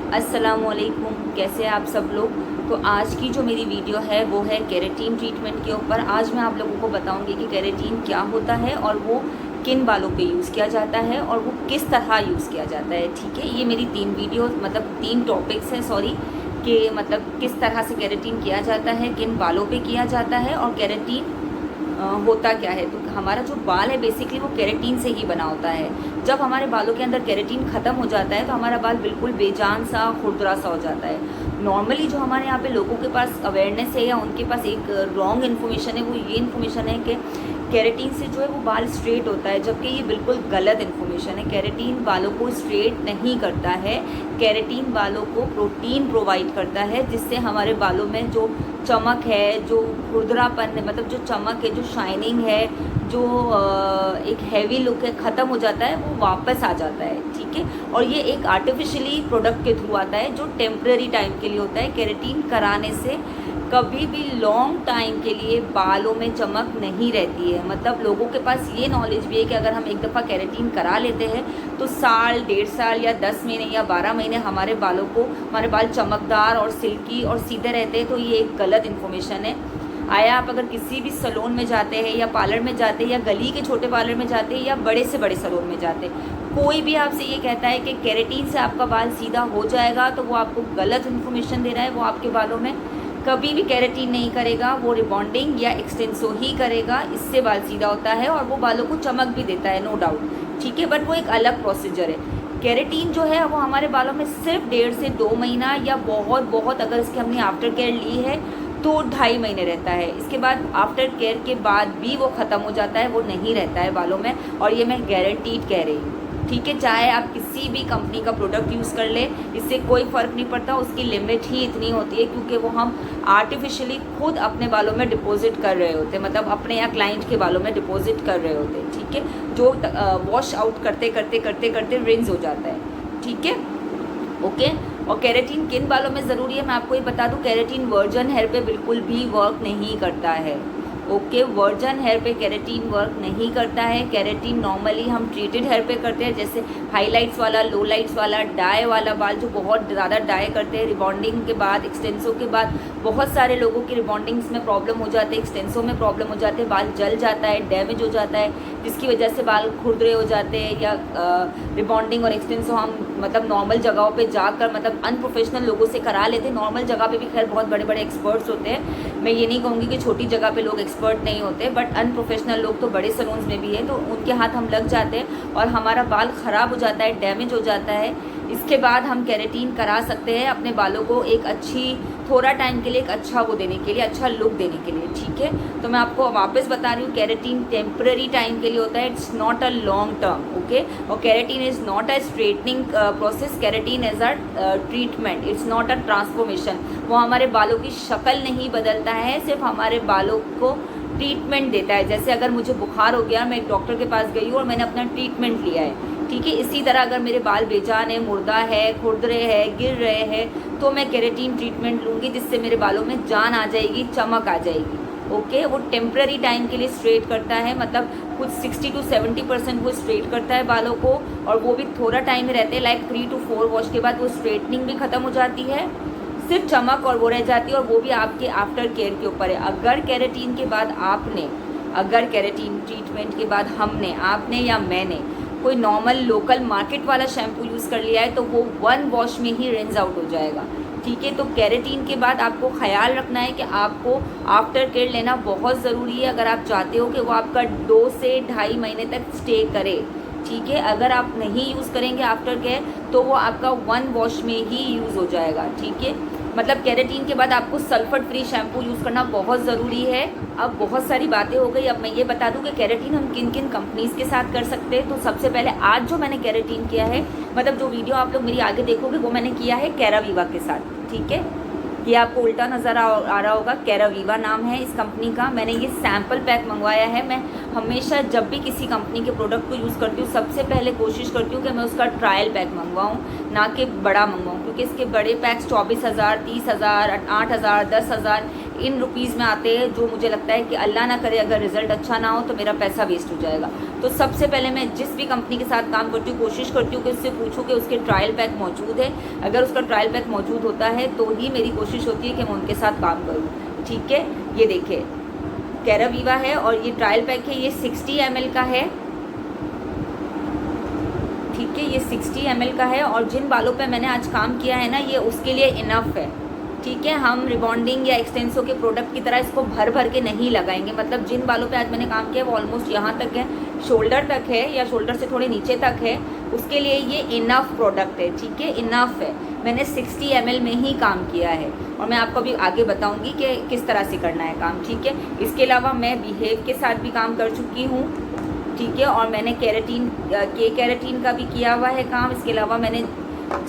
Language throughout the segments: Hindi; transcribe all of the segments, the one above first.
अस्सलामुअलैकुम, कैसे हैं आप सब लोग। तो आज की जो मेरी वीडियो है वो है केराटिन ट्रीटमेंट के ऊपर। आज मैं आप लोगों को बताऊंगी कि केराटिन क्या होता है और वो किन बालों पे यूज़ किया जाता है और वो किस तरह यूज़ किया जाता है। ठीक है, ये मेरी 3 वीडियो मतलब 3 टॉपिक्स हैं, सॉरी, कि मतलब किस तरह से केराटिन किया जाता है, किन बालों पे किया जाता है और केराटिन होता क्या है। तो हमारा जो बाल है बेसिकली वो केराटिन से ही बना होता है। जब हमारे बालों के अंदर केराटिन ख़त्म हो जाता है तो हमारा बाल बिल्कुल बेजान सा, खुरदरा सा हो जाता है। नॉर्मली जो हमारे यहाँ पे लोगों के पास अवेयरनेस है या उनके पास एक रॉन्ग इन्फॉर्मेशन है, वो ये इन्फॉर्मेशन है कि केराटिन से जो है वो बाल स्ट्रेट होता है, जबकि ये बिल्कुल गलत इन्फॉर्मेशन है। केराटिन बालों को स्ट्रेट नहीं करता है। केराटिन बालों को प्रोटीन प्रोवाइड करता है, जिससे हमारे बालों में जो चमक है, जो खुरदरापन है, मतलब जो चमक है, जो शाइनिंग है, जो एक हैवी लुक है, ख़त्म हो जाता है, वो वापस आ जाता है। ठीक है, और ये एक आर्टिफिशियली प्रोडक्ट के थ्रू आता है जो टेम्परेरी टाइम के लिए होता है। केराटिन कराने से कभी भी लॉन्ग टाइम के लिए बालों में चमक नहीं रहती है। मतलब लोगों के पास ये नॉलेज भी है कि अगर हम एक दफ़ा केराटिन करा लेते हैं तो साल, 1.5 साल या 10 महीने या 12 महीने हमारे बाल चमकदार और सिल्की और सीधे रहते हैं। तो ये एक गलत इन्फॉर्मेशन है। आया आप अगर किसी भी सैलून में जाते हैं या पार्लर में जाते हैं या गली के छोटे पार्लर में जाते हैं या बड़े से बड़े सैलून में जाते हैं, कोई भी आपसे ये कहता है कि केराटिन से आपका बाल सीधा हो जाएगा, तो वो आपको गलत इन्फॉर्मेशन दे रहा है। वो आपके बालों में कभी भी केराटिन नहीं करेगा, वो रिबॉन्डिंग या एक्सटेंसो ही करेगा। इससे बाल सीधा होता है और वो बालों को चमक भी देता है, नो डाउट। ठीक है, बट वो एक अलग प्रोसीजर है। केराटिन जो है वो हमारे बालों में सिर्फ 1.5 से 2 महीना या बहुत अगर इसकी हमने आफ्टर केयर ली है तो 2.5 महीने रहता है। इसके बाद आफ्टर केयर के बाद भी वो ख़त्म हो जाता है, वो नहीं रहता है बालों में। और ये मैं गारंटीड कह रही हूँ। ठीक है, चाहे आप किसी भी कंपनी का प्रोडक्ट यूज़ कर ले, इससे कोई फ़र्क नहीं पड़ता। उसकी लिमिट ही इतनी होती है क्योंकि वो हम आर्टिफिशियली खुद अपने बालों में डिपॉजिट कर रहे होते हैं, मतलब अपने या क्लाइंट के बालों में डिपॉजिट कर रहे होते हैं। ठीक है, जो वॉश आउट करते करते रिंस हो जाता है। ठीक है, ओके। और केराटिन किन बालों में ज़रूरी है मैं आपको ये बता दूं, केराटिन वर्जन हेयर पे बिल्कुल भी वर्क नहीं करता है। ओके, वर्जन हेयर पे केराटिन वर्क नहीं करता है। केराटिन नॉर्मली हम ट्रीटेड हेयर पे करते हैं, जैसे हाईलाइट्स वाला, लो लाइट्स वाला, डाई वाला बाल जो बहुत ज़्यादा डाई करते हैं, रिबॉन्डिंग के बाद, एक्सटेंसो के बाद। बहुत सारे लोगों की रिबॉन्डिंग्स में प्रॉब्लम हो जाते हैं, एक्सटेंसो में प्रॉब्लम हो जाते हैं, बाल जल जाता है, डैमेज हो जाता है, जिसकी वजह से बाल खुरदरे हो जाते हैं। या रिबॉन्डिंग और एक्सटेंसो हम मतलब नॉर्मल जगहों पे जाकर, मतलब अनप्रोफेशनल लोगों से करा लेते हैं। नॉर्मल जगह पे भी खैर बहुत बड़े बड़े एक्सपर्ट्स होते हैं, मैं ये नहीं कहूँगी कि छोटी जगह पे लोग एक्सपर्ट नहीं होते, बट अनप्रोफेशनल लोग तो बड़े सैलून्स में भी है, तो उनके हाथ हम लग जाते हैं और हमारा बाल ख़राब हो जाता है, डैमेज हो जाता है। इसके बाद हम केराटिन करा सकते हैं अपने बालों को एक अच्छी, थोड़ा टाइम के लिए एक अच्छा वो देने के लिए, अच्छा लुक देने के लिए। ठीक है, तो मैं आपको वापस बता रही हूँ, केराटिन टेम्पररी टाइम के लिए होता है, it's not a long term. Okay, और keratin is not a straightening process, keratin is a treatment, it's not a transformation. वो हमारे बालों की शक्ल नहीं बदलता है, सिर्फ हमारे बालों को ट्रीटमेंट देता है। जैसे अगर मुझे बुखार हो गया, मैं एक डॉक्टर के पास गई हूँ और मैंने अपना ट्रीटमेंट लिया है। ठीक है, इसी तरह अगर मेरे बाल बेजान है, मुर्दा है, खुरदरे है, गिर रहे हैं, तो मैं केराटिन ट्रीटमेंट लूँगी, जिससे मेरे बालों में जान आ जाएगी, चमक आ जाएगी। ओके, वो टेम्पररी टाइम के लिए स्ट्रेट करता है, मतलब कुछ 60 to 70% वो स्ट्रेट करता है बालों को, और वो भी थोड़ा टाइम में रहते हैं, लाइक 3 to 4 वॉश के बाद वो स्ट्रेटनिंग भी ख़त्म हो जाती है, सिर्फ चमक और वो रह जाती है, और वो भी आपके आफ्टर केयर के ऊपर है। अगर केराटिन के बाद अगर केराटिन ट्रीटमेंट के बाद आपने या मैंने कोई नॉर्मल लोकल मार्केट वाला शैम्पू यूज़ कर लिया है तो वो 1 वॉश में ही रिंस आउट हो जाएगा। ठीक है, तो केराटिन के बाद आपको ख्याल रखना है कि आपको आफ्टर केयर लेना बहुत ज़रूरी है, अगर आप चाहते हो कि वो आपका 2 से 2.5 महीने तक स्टे करे। ठीक है, अगर आप नहीं यूज़ करेंगे आफ्टर केयर तो वो आपका 1 वॉश में ही यूज़ हो जाएगा। ठीक है, मतलब केराटिन के बाद आपको सल्फर फ्री शैम्पू यूज़ करना बहुत ज़रूरी है। अब बहुत सारी बातें हो गई, अब मैं ये बता दूं कि केराटिन हम किन किन कंपनीज़ के साथ कर सकते हैं। तो सबसे पहले आज जो मैंने केराटिन किया है, मतलब जो वीडियो आप लोग मेरी आगे देखोगे, वो मैंने किया है केराविवा के साथ। ठीक है, ये आपको उल्टा नज़र आ रहा होगा, केराविवा नाम है इस कंपनी का। मैंने ये सैम्पल पैक मंगवाया है। मैं हमेशा जब भी किसी कंपनी के प्रोडक्ट को यूज़ करती हूँ, सबसे पहले कोशिश करती हूँ कि मैं उसका ट्रायल पैक मंगवाऊँ, ना कि बड़ा मंगवाऊँ, क्योंकि इसके बड़े पैक्स 24,000, 30,000, 8,000, 10,000 इन रुपीज़ में आते हैं जो मुझे लगता है कि अल्लाह ना करे अगर रिज़ल्ट अच्छा ना हो तो मेरा पैसा वेस्ट हो जाएगा। तो सबसे पहले मैं जिस भी कंपनी के साथ काम करती हूँ कोशिश करती हूँ कि उससे पूछूँ कि उसके ट्रायल पैक मौजूद है। अगर उसका ट्रायल पैक मौजूद होता है तो ही मेरी कोशिश होती है कि मैं उनके साथ काम करूँ। ठीक है, ये देखिए कैरावीवा है और ये ट्रायल पैक है, ये 60 ml का है। ठीक है, ये 60 ml का है और जिन बालों पे मैंने आज काम किया है ना ये उसके लिए इनफ है। ठीक है, हम रिबॉन्डिंग या एक्सटेंसो के प्रोडक्ट की तरह इसको भर भर के नहीं लगाएंगे। मतलब जिन बालों पे आज मैंने काम किया वो ऑलमोस्ट यहाँ तक है, शोल्डर तक है या शोल्डर से थोड़े नीचे तक है, उसके लिए ये इनफ प्रोडक्ट है। ठीक है, इनफ है। मैंने 60 ml में ही काम किया है और मैं आपको अभी आगे बताऊँगी कि किस तरह से करना है काम। ठीक है, इसके अलावा मैं बिहेव के साथ भी काम कर चुकी हूँ। ठीक है, और मैंने कैराटीन का भी किया हुआ है काम। इसके अलावा मैंने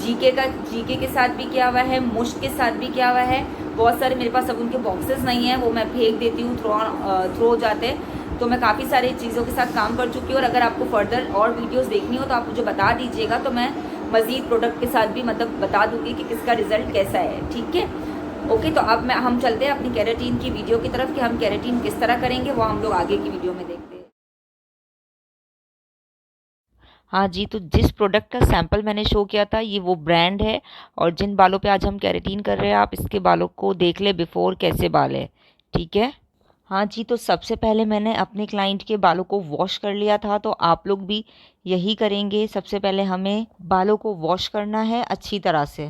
जीके के साथ भी किया हुआ है, मुश्क के साथ भी किया हुआ है। बहुत सारे मेरे पास अब उनके बॉक्सेस नहीं हैं, वो मैं फेंक देती हूँ, थ्रो हो जाते हैं। तो मैं काफ़ी सारी चीज़ों के साथ काम कर चुकी हूँ और अगर आपको फर्दर और वीडियोस देखनी हो तो आप मुझे बता दीजिएगा, तो मैं मज़ीद प्रोडक्ट के साथ भी मतलब बता दूँगी कि किसका रिज़ल्ट कैसा है। ठीक है, ओके। तो अब हम चलते हैं अपनी कैराटीन की वीडियो की तरफ कि हम कैराटीन किस तरह करेंगे, वो हम लोग आगे की वीडियो में देखते हैं। हाँ जी, तो जिस प्रोडक्ट का सैंपल मैंने शो किया था ये वो ब्रांड है और जिन बालों पे आज हम कैरेटीन कर रहे हैं आप इसके बालों को देख ले बिफोर कैसे बाल है। ठीक है, हाँ जी, तो सबसे पहले मैंने अपने क्लाइंट के बालों को वॉश कर लिया था, तो आप लोग भी यही करेंगे। सबसे पहले हमें बालों को वॉश करना है अच्छी तरह से।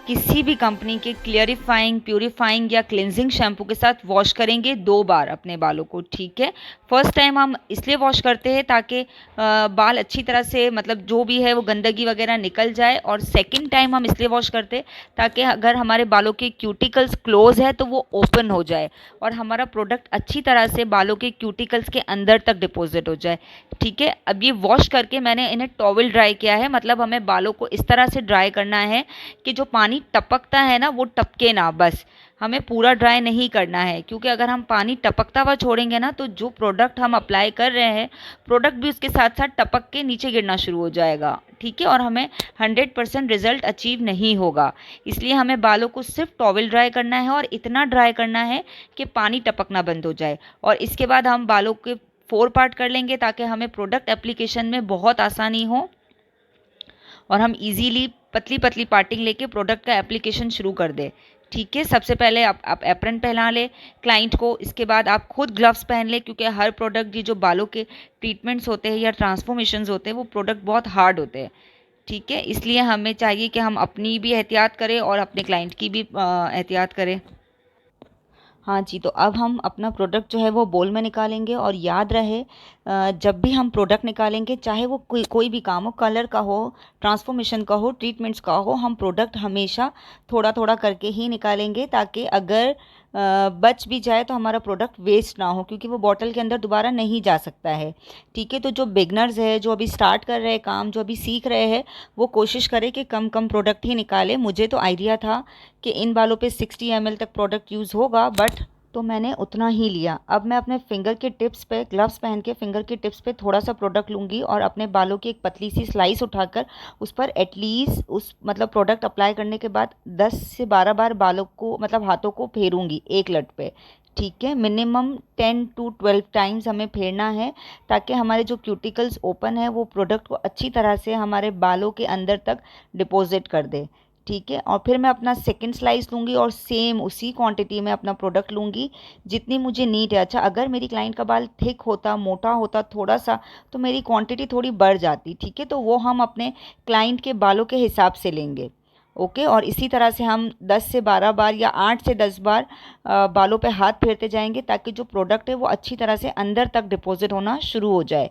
किसी भी कंपनी के क्लियरिफाइंग, प्यूरिफाइंग या क्लिनजिंग शैम्पू के साथ वॉश करेंगे 2 बार अपने बालों को। ठीक है, फर्स्ट टाइम हम इसलिए वॉश करते हैं ताकि बाल अच्छी तरह से मतलब जो भी है वो गंदगी वगैरह निकल जाए, और सेकंड टाइम हम इसलिए वॉश करते हैं ताकि अगर हमारे बालों के क्यूटिकल्स क्लोज है तो वो ओपन हो जाए और हमारा प्रोडक्ट अच्छी तरह से बालों के क्यूटिकल्स के अंदर तक डिपॉजिट हो जाए। ठीक है, अब ये वॉश करके मैंने इन्हें टॉवल ड्राई किया है। मतलब हमें बालों को इस तरह से ड्राई करना है कि जो पानी टपकता है ना वो टपके ना, बस हमें पूरा ड्राई नहीं करना है, क्योंकि अगर हम पानी टपकता हुआ छोड़ेंगे ना तो जो प्रोडक्ट हम अप्लाई कर रहे हैं प्रोडक्ट भी उसके साथ साथ टपक के नीचे गिरना शुरू हो जाएगा। ठीक है, और हमें 100% रिजल्ट अचीव नहीं होगा। इसलिए हमें बालों को सिर्फ टॉवल ड्राई करना है और इतना ड्राई करना है कि पानी टपकना बंद हो जाए, और इसके बाद हम बालों के 4 पार्ट कर लेंगे ताकि हमें प्रोडक्ट एप्लीकेशन में बहुत आसानी हो और हम इजीली पतली पतली पार्टिंग लेके प्रोडक्ट का एप्लीकेशन शुरू कर दें। ठीक है, सबसे पहले आप एप्रन पहना ले क्लाइंट को, इसके बाद आप खुद ग्लव्स पहन ले, क्योंकि हर प्रोडक्ट ये जो बालों के ट्रीटमेंट्स होते हैं या ट्रांसफॉर्मेशंस होते हैं वो प्रोडक्ट बहुत हार्ड होते हैं। ठीक है, इसलिए हमें चाहिए कि हम अपनी भी एहतियात करें और अपने क्लाइंट की भी एहतियात करें। हाँ जी, तो अब हम अपना प्रोडक्ट जो है वो बोल में निकालेंगे, और याद रहे जब भी हम प्रोडक्ट निकालेंगे चाहे वो कोई भी काम हो, कलर का हो, ट्रांसफॉर्मेशन का हो, ट्रीटमेंट्स का हो, हम प्रोडक्ट हमेशा थोड़ा थोड़ा करके ही निकालेंगे ताकि अगर बच भी जाए तो हमारा प्रोडक्ट वेस्ट ना हो, क्योंकि वो बॉटल के अंदर दोबारा नहीं जा सकता है। ठीक है, तो जो बिगनर्स है, जो अभी स्टार्ट कर रहे हैं काम, जो अभी सीख रहे हैं, वो कोशिश करें कि कम कम प्रोडक्ट ही निकालें। मुझे तो आइडिया था कि इन बालों पे 60 ml तक प्रोडक्ट यूज़ होगा, बट तो मैंने उतना ही लिया। अब मैं अपने फिंगर के टिप्स पे ग्लव्स पहन के फिंगर के टिप्स पे थोड़ा सा प्रोडक्ट लूँगी और अपने बालों की एक पतली सी स्लाइस उठाकर उस पर एटलीस्ट उस मतलब प्रोडक्ट अप्लाई करने के बाद 10 से 12 बार बालों को मतलब हाथों को फेरूँगी एक लट पे। ठीक है, मिनिमम 10 to 12 टाइम्स हमें फेरना है ताकि हमारे जो क्यूटिकल्स ओपन है वो प्रोडक्ट को अच्छी तरह से हमारे बालों के अंदर तक डिपॉजिट कर दे। ठीक है, और फिर मैं अपना सेकंड स्लाइस लूँगी और सेम उसी क्वांटिटी में अपना प्रोडक्ट लूँगी जितनी मुझे नीड है। अच्छा, अगर मेरी क्लाइंट का बाल थिक होता, मोटा होता थोड़ा सा, तो मेरी क्वांटिटी थोड़ी बढ़ जाती। ठीक है, तो वो हम अपने क्लाइंट के बालों के हिसाब से लेंगे। ओके, और इसी तरह से हम 10 से 12 बार या 8 से 10 बार बालों पे हाथ फेरते जाएंगे ताकि जो प्रोडक्ट है वो अच्छी तरह से अंदर तक डिपॉजिट होना शुरू हो जाए।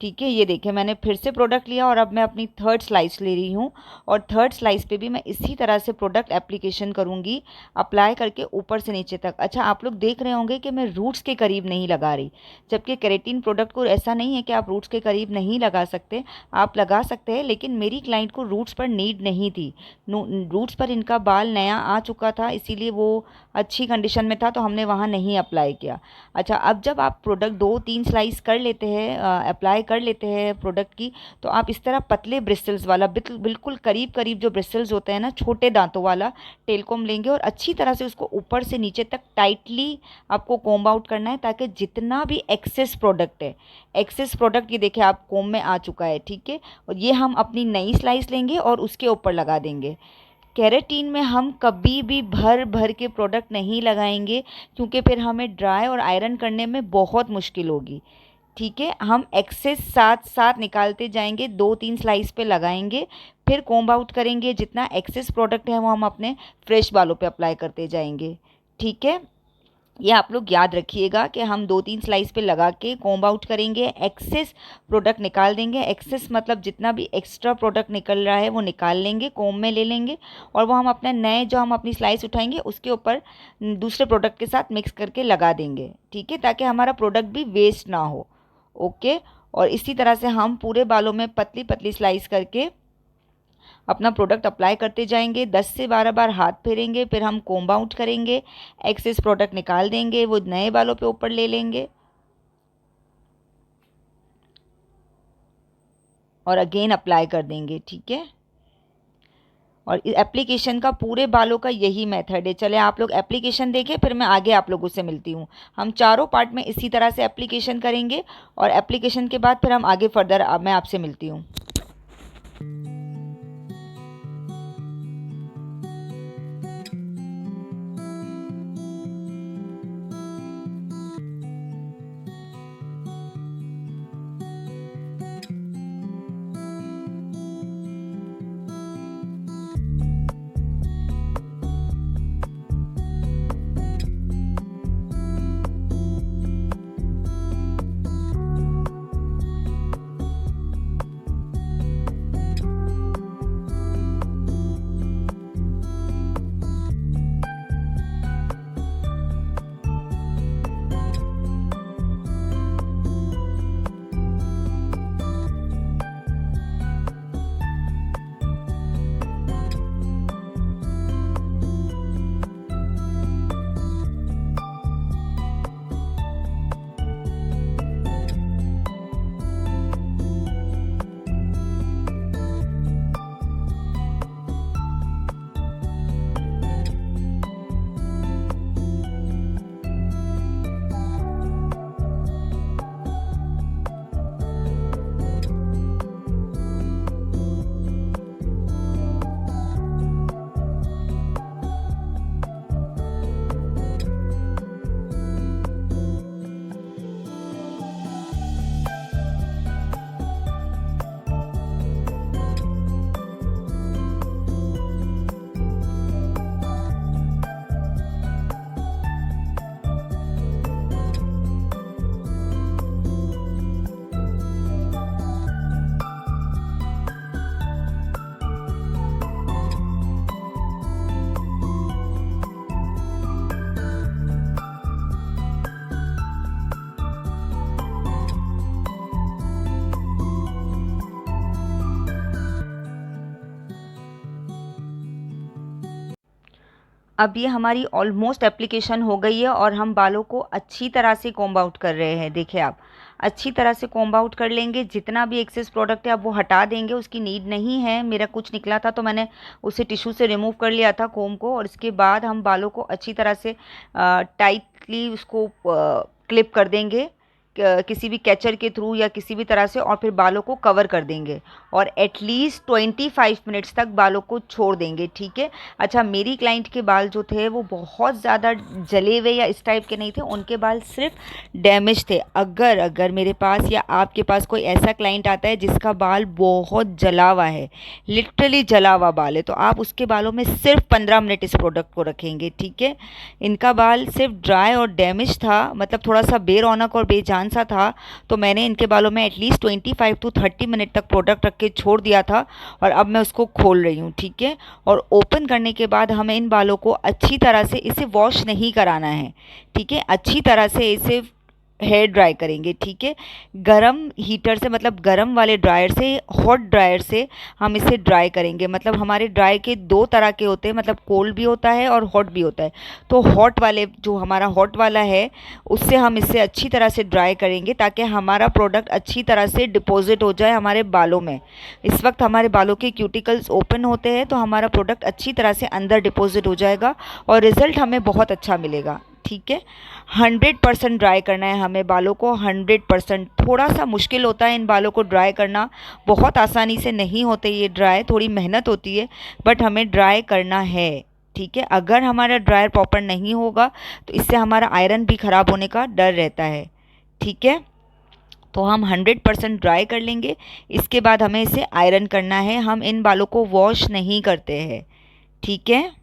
ठीक है, ये देखिए मैंने फिर से प्रोडक्ट लिया और अब मैं अपनी थर्ड स्लाइस ले रही हूँ, और थर्ड स्लाइस पे भी मैं इसी तरह से प्रोडक्ट एप्लीकेशन करूँगी, अप्लाई करके ऊपर से नीचे तक। अच्छा, आप लोग देख रहे होंगे कि मैं रूट्स के करीब नहीं लगा रही, जबकि केराटिन प्रोडक्ट को ऐसा नहीं है कि आप रूट्स के करीब नहीं लगा सकते, आप लगा सकते हैं, लेकिन मेरी क्लाइंट को रूट्स पर नीड नहीं थी। रूट्स पर इनका बाल नया आ चुका था, इसीलिए वो अच्छी कंडीशन में था, तो हमने वहाँ नहीं अप्लाई किया। अच्छा, अब जब आप प्रोडक्ट 2-3 स्लाइस कर लेते हैं अप्लाई कर लेते हैं प्रोडक्ट की, तो आप इस तरह पतले ब्रिस्टल्स वाला बिल्कुल करीब करीब जो ब्रिस्टल्स होते हैं ना, छोटे दांतों वाला टेल कॉम्ब लेंगे और अच्छी तरह से उसको ऊपर से नीचे तक टाइटली आपको कॉम्ब आउट करना है, ताकि जितना भी एक्सेस प्रोडक्ट है, एक्सेस प्रोडक्ट ये देखिए आप कॉम्ब में आ चुका है, ठीक है। और ये हम अपनी नई स्लाइस लेंगे और उसके ऊपर लगा देंगे। केराटिन में हम कभी भी भर भर के प्रोडक्ट नहीं लगाएंगे, क्योंकि फिर हमें ड्राई और आयरन करने में बहुत मुश्किल होगी, ठीक है। हम एक्सेस साथ साथ निकालते जाएंगे, 2-3 स्लाइस पे लगाएंगे, फिर कॉम्ब आउट करेंगे। जितना एक्सेस प्रोडक्ट है वो हम अपने फ्रेश बालों पे अप्लाई करते जाएंगे, ठीक है। ये आप लोग याद रखिएगा कि हम 2-3 स्लाइस पे लगा के कॉम्ब आउट करेंगे, एक्सेस प्रोडक्ट निकाल देंगे। एक्सेस मतलब जितना भी एक्स्ट्रा प्रोडक्ट निकल रहा है वो निकाल लेंगे, कॉम्ब में ले लेंगे, और वो हम अपने नए जो हम अपनी स्लाइस उठाएंगे उसके ऊपर दूसरे प्रोडक्ट के साथ मिक्स करके लगा देंगे, ठीक है, ताकि हमारा प्रोडक्ट भी वेस्ट ना हो। ओके। और इसी तरह से हम पूरे बालों में पतली पतली स्लाइस करके अपना प्रोडक्ट अप्लाई करते जाएंगे। 10 से 12 बार हाथ फेरेंगे, फिर हम कॉम्ब आउट करेंगे, एक्सेस प्रोडक्ट निकाल देंगे, वो नए बालों पे ऊपर ले लेंगे और अगेन अप्लाई कर देंगे, ठीक है। और एप्लीकेशन का पूरे बालों का यही मेथड है। चले आप लोग एप्लीकेशन देखें, फिर मैं आगे आप लोगों से मिलती हूँ। हम चारों पार्ट में इसी तरह से एप्लीकेशन करेंगे और एप्लीकेशन के बाद फिर हम आगे फर्दर मैं आपसे मिलती हूँ। अब ये हमारी ऑलमोस्ट एप्लीकेशन हो गई है और हम बालों को अच्छी तरह से कॉम्ब आउट कर रहे हैं। देखिए आप अच्छी तरह से कॉम्ब आउट कर लेंगे, जितना भी एक्सेस प्रोडक्ट है आप वो हटा देंगे, उसकी नीड नहीं है। मेरा कुछ निकला था तो मैंने उसे टिश्यू से रिमूव कर लिया था कॉम्ब को, और इसके बाद हम बालों को अच्छी तरह से टाइटली उसको क्लिप कर देंगे किसी भी कैचर के थ्रू या किसी भी तरह से, और फिर बालों को कवर कर देंगे और एटलीस्ट 25 मिनट्स तक बालों को छोड़ देंगे, ठीक है। अच्छा, मेरी क्लाइंट के बाल जो थे वो बहुत ज़्यादा जले हुए या इस टाइप के नहीं थे, उनके बाल सिर्फ डैमेज थे। अगर मेरे पास या आपके पास कोई ऐसा क्लाइंट आता है जिसका बाल बहुत जला हुआ है, लिटरली जला हुआ बाल है, तो आप उसके बालों में सिर्फ 15 मिनट इस प्रोडक्ट को रखेंगे, ठीक है। इनका बाल सिर्फ ड्राई और डैमेज था, मतलब थोड़ा सा बेरौनक और बेजान सा था, तो मैंने इनके बालों में एटलीस्ट 25 to 30 मिनट तक प्रोडक्ट रख के छोड़ दिया था, और अब मैं उसको खोल रही हूँ, ठीक है। और ओपन करने के बाद हमें इन बालों को अच्छी तरह से इसे वॉश नहीं कराना है, ठीक है। अच्छी तरह से इसे हेयर ड्राई करेंगे। ठीक है, गरम हीटर से मतलब गरम वाले ड्रायर से, हॉट ड्रायर से हम इसे ड्राई करेंगे। मतलब हमारे ड्राई के दो तरह के होते हैं, मतलब कोल्ड भी होता है और हॉट भी होता है। तो हॉट वाले, जो हमारा हॉट वाला है, उससे हम इसे अच्छी तरह से ड्राई करेंगे ताकि हमारा प्रोडक्ट अच्छी तरह से डिपॉजिट हो जाए हमारे बालों में। इस वक्त हमारे बालों के क्यूटिकल्स ओपन होते हैं, तो हमारा प्रोडक्ट अच्छी तरह से अंदर डिपॉजिट हो जाएगा और रिज़ल्ट हमें बहुत अच्छा मिलेगा। ठीक है, 100% ड्राई करना है हमें बालों को, 100%। थोड़ा सा मुश्किल होता है इन बालों को ड्राई करना, बहुत आसानी से नहीं होते ये ड्राई, थोड़ी मेहनत होती है, बट हमें ड्राई करना है। ठीक है, अगर हमारा ड्रायर प्रॉपर नहीं होगा तो इससे हमारा आयरन भी ख़राब होने का डर रहता है। ठीक है, तो हम 100% ड्राई कर लेंगे। इसके बाद हमें इसे आयरन करना है, हम इन बालों को वॉश नहीं करते हैं। ठीक है,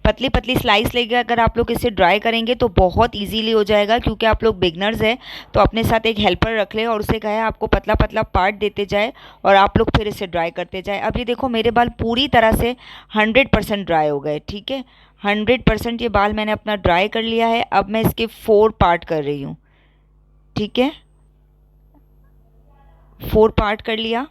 पतली पतली स्लाइस लेके अगर आप लोग इसे ड्राई करेंगे तो बहुत इजीली हो जाएगा, क्योंकि आप लोग बिगनर्स हैं। तो अपने साथ एक हेल्पर रख ले और उसे कहे आपको पतला पतला पार्ट देते जाए और आप लोग फिर इसे ड्राई करते जाए। अब ये देखो मेरे बाल पूरी तरह से 100% ड्राई हो गए। ठीक है, 100% ये बाल मैंने अपना ड्राई कर लिया है। अब मैं इसके 4 पार्ट कर रही हूँ। ठीक है, 4 पार्ट कर लिया।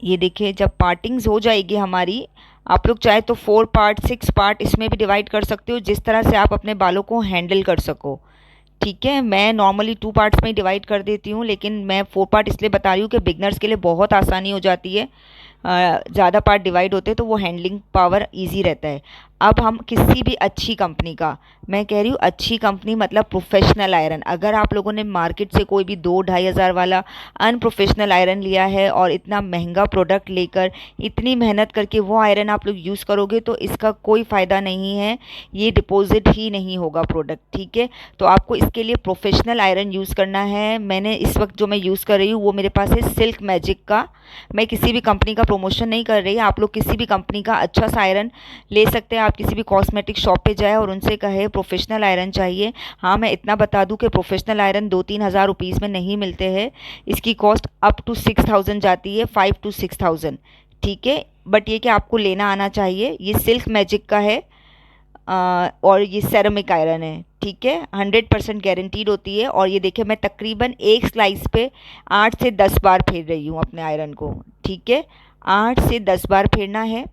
ये देखिए, जब पार्टिंग्स हो जाएगी हमारी, आप लोग चाहे तो 4 पार्ट 6 पार्ट इसमें भी डिवाइड कर सकते हो, जिस तरह से आप अपने बालों को हैंडल कर सको। ठीक है, मैं नॉर्मली 2 पार्ट्स में डिवाइड कर देती हूँ, लेकिन मैं 4 पार्ट इसलिए बता रही हूँ कि बिगनर्स के लिए बहुत आसानी हो जाती है। ज़्यादा पार्ट डिवाइड होते हैं तो वो हैंडलिंग पावर इजी रहता है। अब हम किसी भी अच्छी कंपनी का, मैं कह रही हूँ अच्छी कंपनी मतलब प्रोफेशनल आयरन, अगर आप लोगों ने मार्केट से कोई भी 2-2.5 हज़ार वाला अनप्रोफेशनल आयरन लिया है और इतना महंगा प्रोडक्ट लेकर इतनी मेहनत करके वो आयरन आप लोग यूज़ करोगे तो इसका कोई फ़ायदा नहीं है, ये डिपॉजिट ही नहीं होगा प्रोडक्ट। ठीक है, तो आपको इसके लिए प्रोफेशनल आयरन यूज़ करना है। मैंने इस वक्त जो मैं यूज़ कर रही हूँ वो मेरे पास है सिल्क मैजिक का। मैं किसी भी कंपनी का प्रमोशन नहीं कर रही, आप लोग किसी भी कंपनी का अच्छा सा आयरन ले सकते हैं। आप किसी भी कॉस्मेटिक शॉप पे जाए और उनसे कहे प्रोफेशनल आयरन चाहिए। हाँ, मैं इतना बता दूं कि प्रोफेशनल आयरन 2-3 हज़ार रुपीज़ में नहीं मिलते हैं, इसकी कॉस्ट अप टू 6000 जाती है, 5 to 6000। ठीक है, बट ये कि आपको लेना आना चाहिए। ये सिल्क मैजिक का है और ये सेरेमिक आयरन है। ठीक है, 100% गारंटीड होती है। और ये देखिए, मैं तकरीबन एक स्लाइस पे 8 से 10 बार फेर रही हूँ अपने आयरन को। ठीक है, 8 से 10 बार फेरना है।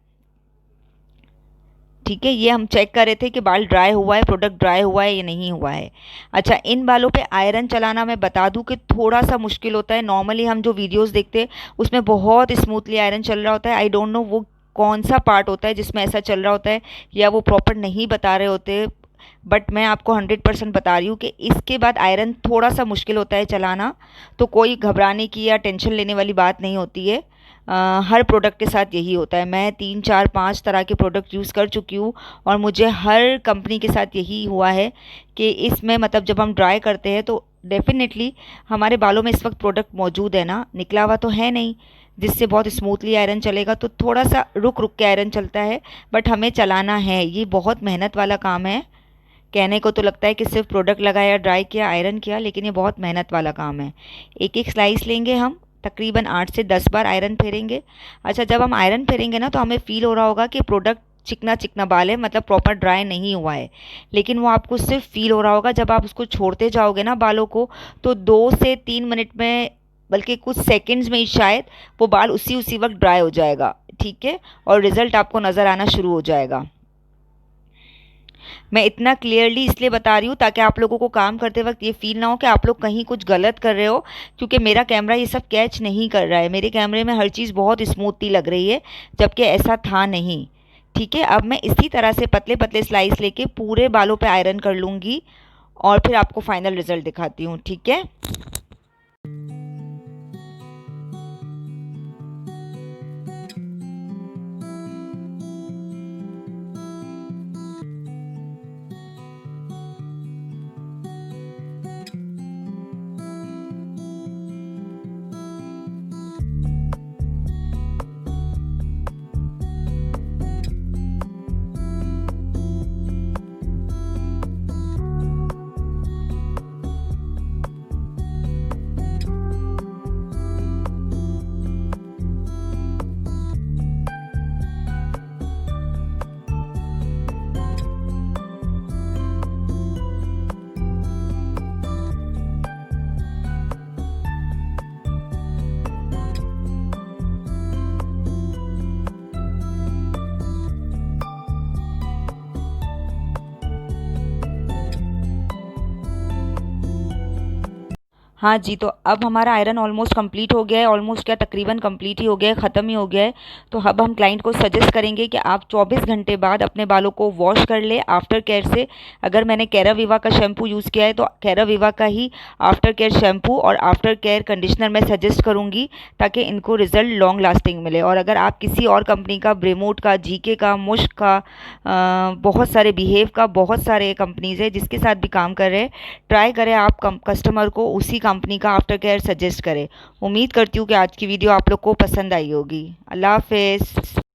ठीक है, ये हम चेक कर रहे थे कि बाल ड्राई हुआ है, प्रोडक्ट ड्राई हुआ है या नहीं हुआ है। अच्छा, इन बालों पे आयरन चलाना मैं बता दूं कि थोड़ा सा मुश्किल होता है। नॉर्मली हम जो वीडियोस देखते हैं उसमें बहुत स्मूथली आयरन चल रहा होता है। आई डोंट नो वो कौन सा पार्ट होता है जिसमें ऐसा चल रहा होता है, या वो प्रॉपर नहीं बता रहे होते, बट मैं आपको 100% बता रही हूँ कि इसके बाद आयरन थोड़ा सा मुश्किल होता है चलाना। तो कोई घबराने की या टेंशन लेने वाली बात नहीं होती है। हर प्रोडक्ट के साथ यही होता है। मैं 3-4-5 तरह के प्रोडक्ट यूज़ कर चुकी हूँ और मुझे हर कंपनी के साथ यही हुआ है कि इसमें मतलब जब हम ड्राई करते हैं तो डेफिनेटली हमारे बालों में इस वक्त प्रोडक्ट मौजूद है ना, निकला हुआ तो है नहीं, जिससे बहुत स्मूथली आयरन चलेगा। तो थोड़ा सा रुक रुक के आयरन चलता है, बट हमें चलाना है। ये बहुत मेहनत वाला काम है। कहने को तो लगता है कि सिर्फ प्रोडक्ट लगाया, ड्राई किया, आयरन किया, लेकिन ये बहुत मेहनत वाला काम है। एक एक स्लाइस लेंगे हम, तकरीबन 8 से 10 बार आयरन फेरेंगे। अच्छा, जब हम आयरन फेरेंगे ना तो हमें फील हो रहा होगा कि प्रोडक्ट चिकना चिकना बाल है, मतलब प्रॉपर ड्राई नहीं हुआ है, लेकिन वो आपको सिर्फ फील हो रहा होगा। जब आप उसको छोड़ते जाओगे ना बालों को, तो 2 से 3 मिनट में, बल्कि कुछ सेकंड्स में ही शायद, वो बाल उसी उसी वक्त ड्राई हो जाएगा। ठीक है, और रिज़ल्ट आपको नज़र आना शुरू हो जाएगा। मैं इतना क्लियरली इसलिए बता रही हूँ ताकि आप लोगों को काम करते वक्त ये फील ना हो कि आप लोग कहीं कुछ गलत कर रहे हो, क्योंकि मेरा कैमरा ये सब कैच नहीं कर रहा है। मेरे कैमरे में हर चीज़ बहुत स्मूथली लग रही है, जबकि ऐसा था नहीं। ठीक है, अब मैं इसी तरह से पतले पतले स्लाइस लेके पूरे बालों पे आयरन कर लूँगी और फिर आपको फाइनल रिजल्ट दिखाती हूँ। ठीक है, हाँ जी, तो अब हमारा आयरन ऑलमोस्ट कंप्लीट हो गया है, ऑलमोस्ट क्या तकरीबन कंप्लीट ही हो गया है, ख़त्म ही हो गया है। तो अब हम क्लाइंट को सजेस्ट करेंगे कि आप 24 घंटे बाद अपने बालों को वॉश कर ले आफ्टर केयर से। अगर मैंने कैराविवा का शैम्पू यूज़ किया है तो कैराविवा का ही आफ्टर केयर शैम्पू और आफ्टर केयर कंडीशनर मैं सजेस्ट करूँगी, ताकि इनको रिजल्ट लॉन्ग लास्टिंग मिले। और अगर आप किसी और कंपनी का, ब्रेमोट का, जीके का, मुश्क का, बहुत सारे बिहेव का, बहुत सारे कंपनीज़ है जिसके साथ भी काम कर रहे हैं, ट्राई करें आप कस्टमर को उसी कंपनी का आफ्टर केयर सजेस्ट करें। उम्मीद करती हूँ कि आज की वीडियो आप लोग को पसंद आई होगी। अल्लाह हाफ़िज़।